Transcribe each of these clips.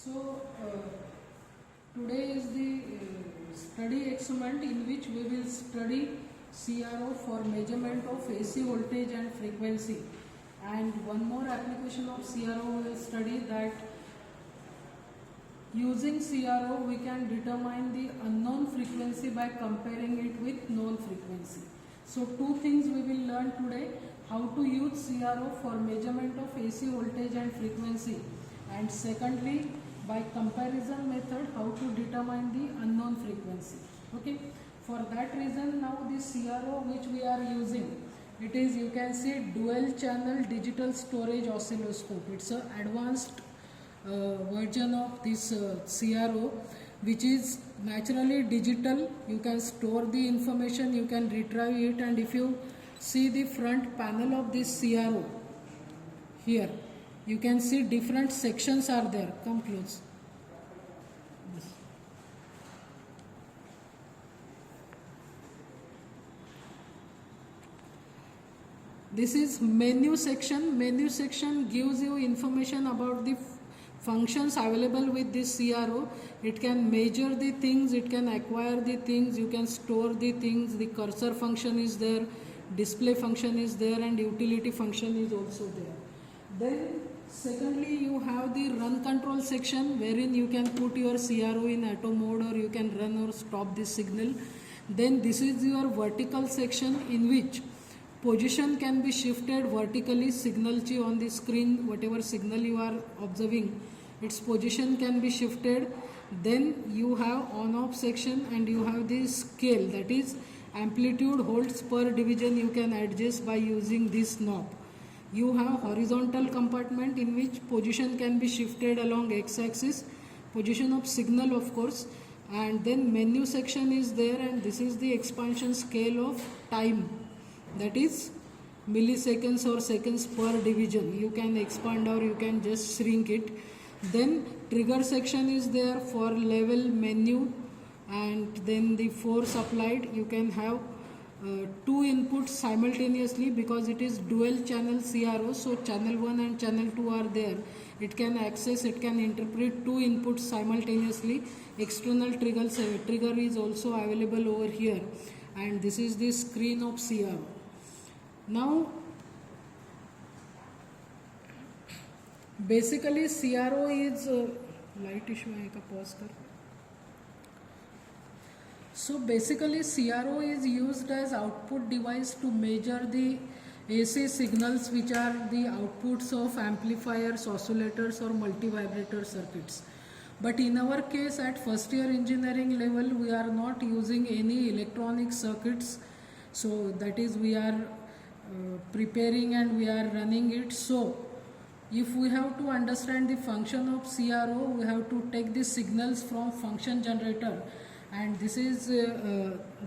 So, today is the study experiment in which we will study CRO for measurement of AC voltage and frequency, and one more application of CRO we will study that using CRO we can determine the unknown frequency by comparing it with known frequency. So two things we will learn today: how to use CRO for measurement of AC voltage and frequency, and secondly by comparison method how to determine the unknown frequency. Okay, for that reason now this CRO which we are using, it is, you can see, dual channel digital storage oscilloscope. It's a advanced version of this CRO, which is naturally digital. You can store the information, you can retrieve it, and if you see the front panel of this CRO here, you can see different sections are there. Come close. Yes. This is menu section. Menu section gives you information about the functions available with this CRO. It can measure the things, it can acquire the things, you can store the things. The cursor function is there, display function is there, and utility function is also there. Then secondly, you have the run control section, wherein you can put your CRO in auto mode, or you can run or stop the signal. Then this is your vertical section, in which position can be shifted vertically. Signal chi on the screen, whatever signal you are observing, its position can be shifted. Then you have on off section, and you have the scale, that is amplitude holds per division, you can adjust by using this knob. You have horizontal compartment, in which position can be shifted along x-axis, position of signal of course. And then menu section is there, and this is the expansion scale of time, that is milliseconds or seconds per division. You can expand or you can just shrink it. Then trigger section is there for level, menu, and then the force applied. You can have two inputs simultaneously, because it is dual channel CRO, so channel 1 and channel 2 are there. It can access, it can interpret two inputs simultaneously. External trigger is also available over here, and this is the screen of CRO. Now basically CRO is light issue hai ka, pause kar. So basically CRO is used as output device to measure the AC signals, which are the outputs of amplifiers, oscillators, or multivibrator circuits. But in our case at first year engineering level, we are not using any electronic circuits. So that is, we are preparing and we are running it. So if we have to understand the function of CRO, we have to take the signals from function generator, and this is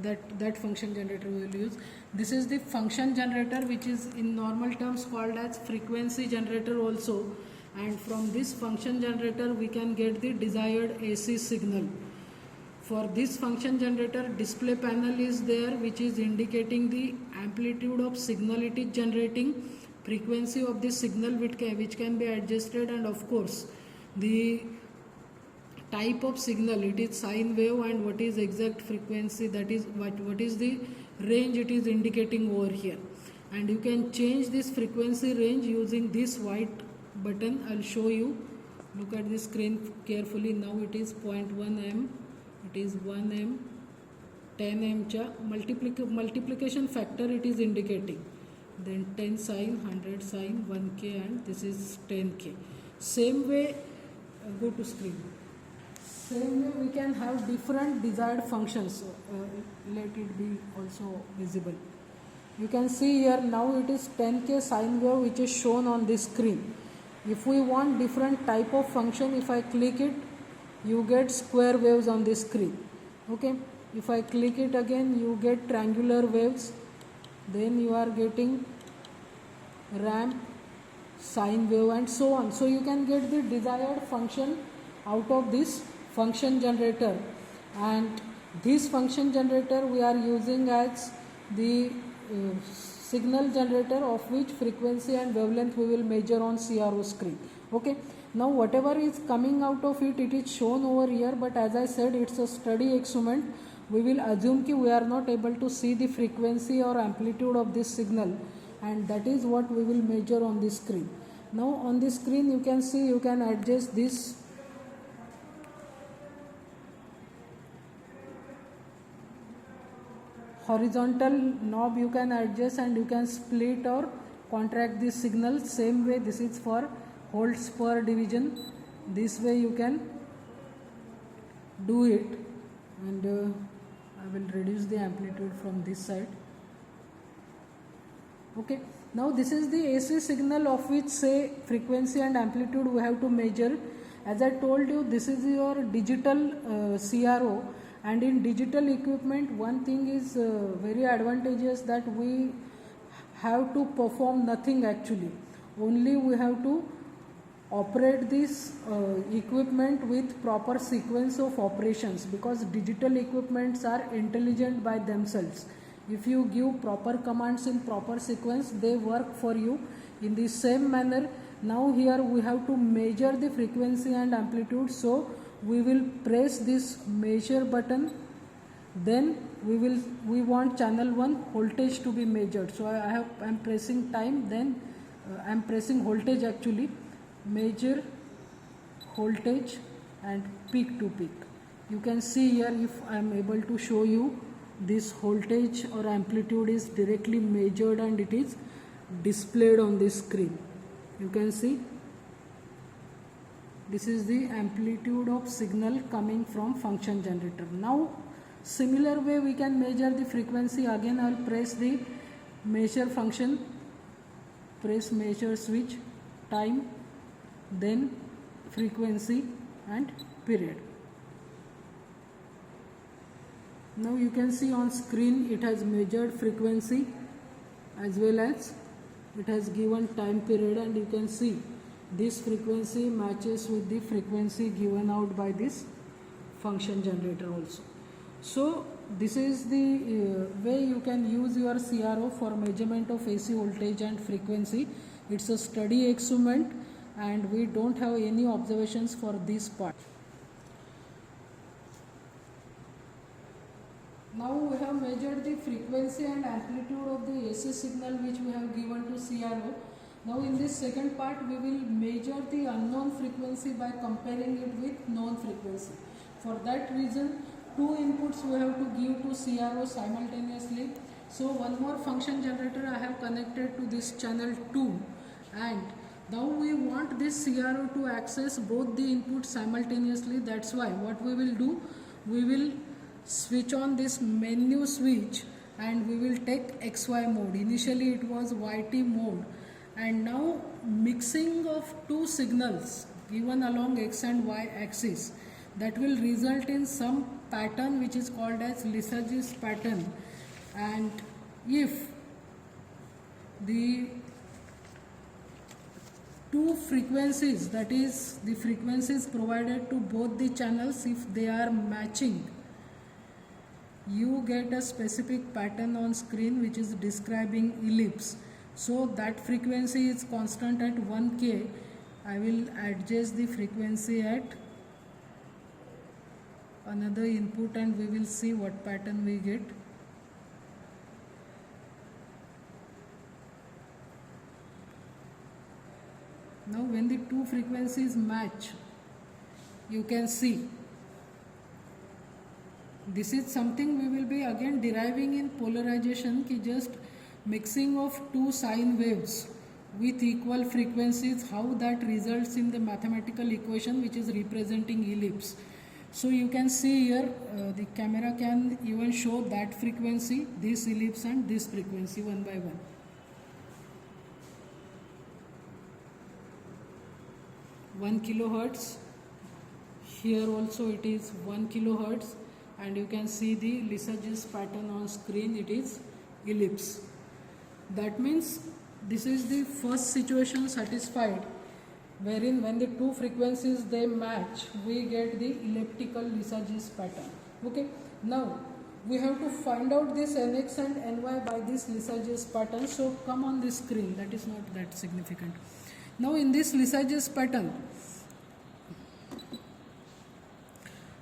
that function generator we will use. This is the function generator, which is in normal terms called as frequency generator also, and from this function generator we can get the desired AC signal. For this function generator, display panel is there, which is indicating the amplitude of signal it is generating, frequency of the signal which can be adjusted, and of course the type of signal, it is sine wave, and what is exact frequency, that is what is the range it is indicating over here. And you can change this frequency range using this white button. I'll show you. Look at the screen carefully. Now it is 0.1 m, it is 1 m, 10 m cha multiplication factor it is indicating. Then 10 sine, 100 sine, 1k, and this is 10k. Same way, go to screen. Same way we can have different desired functions. Let it be also visible. You can see here now it is 10k sine wave which is shown on this screen. If we want different type of function, if I click it, you get square waves on this screen. Okay. If I click it again, you get triangular waves. Then you are getting ramp, sine wave, and so on. So you can get the desired function out of this function generator, and this function generator we are using as the signal generator, of which frequency and wavelength we will measure on CRO screen. Okay, now whatever is coming out of it, it is shown over here, but as I said, it's a study experiment. We will assume that we are not able to see the frequency or amplitude of this signal, and that is what we will measure on the screen. Now on the screen you can see, you can adjust this horizontal knob, you can adjust and you can split or contract this signal. Same way, this is for volts per division. This way you can do it, and I will reduce the amplitude from this side. Okay, now this is the AC signal of which say frequency and amplitude we have to measure. As I told you, this is your digital CRO, and in digital equipment one thing is very advantageous, that we have to perform nothing actually. Only we have to operate this equipment with proper sequence of operations, because digital equipments are intelligent by themselves. If you give proper commands in proper sequence, they work for you. In the same manner, now here we have to measure the frequency and amplitude. So we will press this measure button, then we want channel 1 voltage to be measured. So I am pressing time, then I am pressing voltage actually. Measure voltage and peak to peak. You can see here, if I am able to show you, this voltage or amplitude is directly measured and it is displayed on the screen. You can see this is the amplitude of signal coming from function generator. Now similar way we can measure the frequency. Again I will press the measure function, press measure switch, time, then frequency and period. Now you can see on screen it has measured frequency as well as it has given time period, and you can see this frequency matches with the frequency given out by this function generator also. So this is the way you can use your CRO for measurement of AC voltage and frequency. It's a study experiment and we don't have any observations for this part. Now we have measured the frequency and amplitude of the AC signal which we have given to CRO. Now in this second part we will measure the unknown frequency by comparing it with known frequency. For that reason, two inputs we have to give to CRO simultaneously. So one more function generator I have connected to this channel 2, and now we want this CRO to access both the inputs simultaneously. That's why what we will do, we will switch on this menu switch and we will take XY mode. Initially it was YT mode, and now mixing of two signals given along X and Y axis, that will result in some pattern which is called as Lysage's pattern. And if the two frequencies, that is the frequencies provided to both the channels, if they are matching, you get a specific pattern on screen which is describing ellipse. So that frequency is constant at 1K. I will adjust the frequency at another input and we will see what pattern we get. Now when the two frequencies match, you can see this is something we will be again deriving in polarization, ki just mixing of two sine waves with equal frequencies, how that results in the mathematical equation which is representing ellipse. So you can see here, the camera can even show that frequency, this ellipse and this frequency one by one. One kilohertz, here also it is 1 kilohertz, and you can see the Lysage's pattern on screen, it is ellipse. That means this is the first situation satisfied, wherein when the two frequencies they match, we get the elliptical Lysage's pattern. Okay, now we have to find out this Nx and Ny by this Lysage's pattern. So come on this screen, that is not that significant. Now in this Lysage's pattern,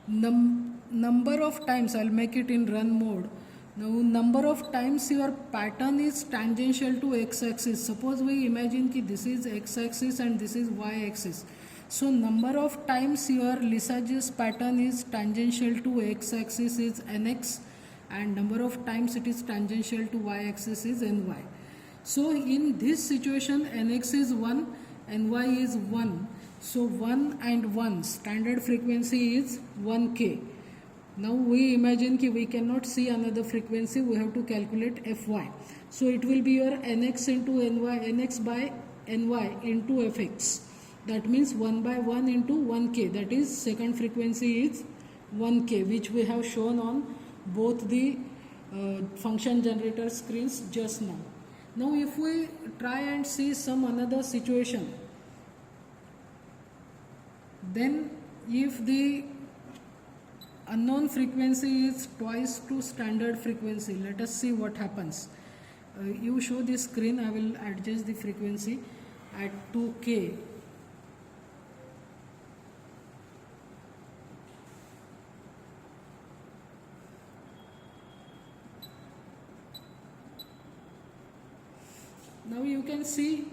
number of times, I'll make it in run mode. Now number of times your pattern is tangential to x-axis. Suppose we imagine that this is x-axis and this is y-axis. So number of times your Lysage's pattern is tangential to x-axis is nx, and number of times it is tangential to y-axis is ny. So in this situation nx is 1, ny is 1. So 1 and 1 standard frequency is 1k. Now we imagine that we cannot see another frequency, we have to calculate fy. So it will be your nx into ny, nx by ny into fx. That means 1 by 1 into 1k, that is second frequency is 1k, which we have shown on both the function generator screens just now. Now if we try and see some another situation, then if the unknown frequency is twice to standard frequency, let us see what happens. You show the screen, I will adjust the frequency at 2k. Now you can see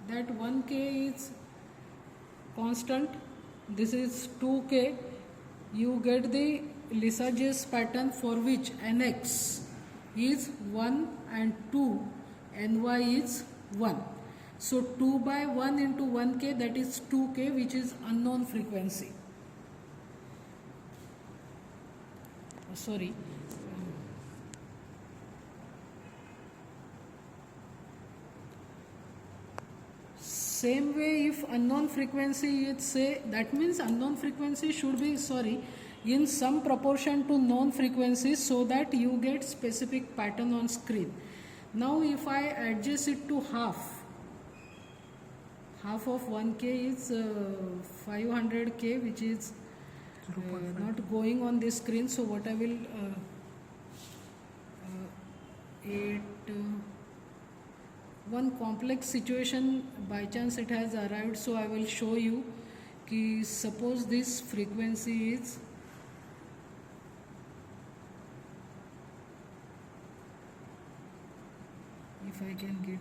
that 1k is constant, this is 2k. You get the Lysage's pattern for which nx is 1 and 2, ny is 1. So 2 by 1 into 1k, that is 2k, which is unknown frequency. Sorry. Same way, if unknown frequency is, say, that means unknown frequency should be, in some proportion to known frequencies, so that you get specific pattern on screen. Now if I adjust it to half of 1k is 500k, which is not going on this screen. So what I will 8 one complex situation, by chance it has arrived, so I will show you कि suppose this frequency is if I can get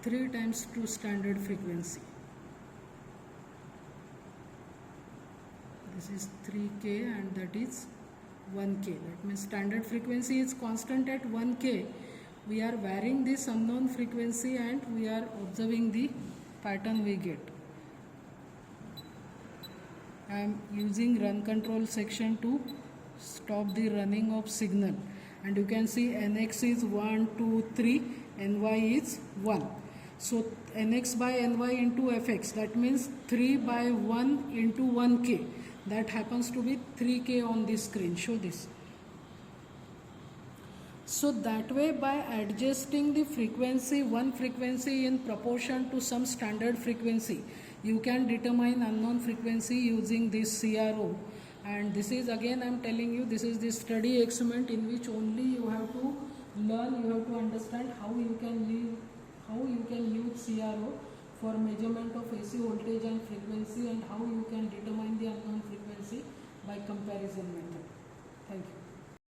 three times to standard frequency. This is 3k and that is 1k. That means standard frequency is constant at 1k. We are varying this unknown frequency and we are observing the pattern we get. I am using run control section to stop the running of signal, and you can see nx is 1, 2, 3, ny is 1. So nx by ny into fx, that means 3 by 1 into 1k. That happens to be 3k on this screen. Show this. So that way, by adjusting the frequency, one frequency in proportion to some standard frequency, you can determine unknown frequency using this CRO. And this is, again I am telling you, this is the study experiment in which only you have to learn, you have to understand how you can use CRO for measurement of AC voltage and frequency, and how you can determine the unknown frequency by comparison method.